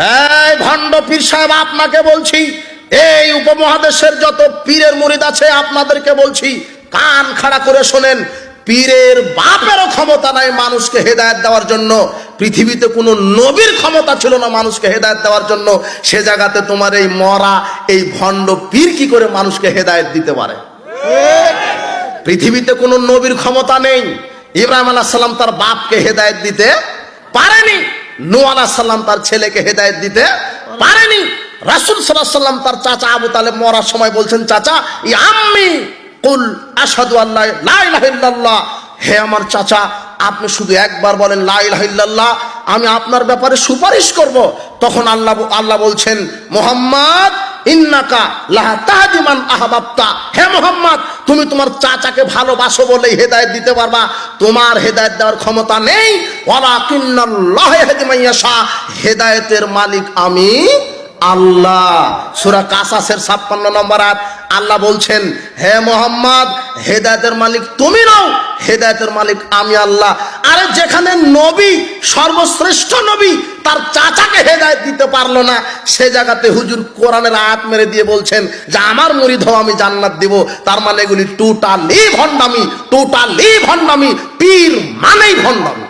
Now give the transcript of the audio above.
এই ভণ্ড পীর সাহেব, আপনাকে বলছি, এই উপমহাদেশের যত পীরের মুরিদ আছে আপনাদেরকে বলছি, কান খাড়া করে শোনেন। পীরের বাপেরও ক্ষমতা নাই মানুষকে হেদায়েত দেওয়ার জন্য। পৃথিবীতে কোনো নবীর ক্ষমতা ছিল না মানুষকে হেদায়েত দেওয়ার জন্য। সে জায়গাতে তোমার এই মরা এই ভণ্ড পীর কি করে মানুষকে হেদায়েত দিতে পারে? পৃথিবীতে কোনো নবীর ক্ষমতা নেই। ইব্রাহিম আলাইহিস সালাম তার বাপকে হেদায়েত দিতে পারেনি, নূহ আলাইহিস সালাম তার ছেলেকে হেদায়েত দিতে পারেনি। রাসূল সাল্লাল্লাহু আলাইহি ওয়াসাল্লাম তার চাচা আবু তালেব মরার সময় বলছেন, চাচা ই আম্মি কুল আশহাদু আল্লা লা ইলাহা ইল্লাল্লাহ, হে আমার চাচা আপনি শুধু একবার বলেন লা ইলাহা ইল্লাল্লাহ, আমি আপনার ব্যাপারে সুপারিশ করব। তখন আল্লাহ বলছেন, মুহাম্মদ ইন্নাকা লাহা তাহদি মান আহবাবতা, হে মুহাম্মদ তুমি তোমার চাচাকে ভালোবাসো বলেই হেদায়েত দিতে পারবা, তোমার হেদায়েত দেওয়ার ক্ষমতা নেই। ওয়ালাকিন্নাল্লাহ ইয়াহদি মান ইয়াশা, হেদায়েতের মালিক আমি আল্লাহ। সূরা কাসাসের 56 নম্বর আয়াত আল্লাহ বলছেন, হে মুহাম্মদ হেদায়েতের মালিক তুমি নও, হেদায়েতের মালিক আমি আল্লাহ। আরে যেখানে নবী সর্বশ্রেষ্ঠ নবী তার চাচাকে হেদায়েত দিতে পারলো না, সে জায়গাতে হুজুর কোরআনের আয়াত মেরে দিয়ে বলছেন যে আমার মুরিদ হও আমি জান্নাত দিব। তার মানে এগুলি টোটালি ভণ্ডামি, টোটালি ভণ্ডামি। পীর মানেই ভণ্ডামি।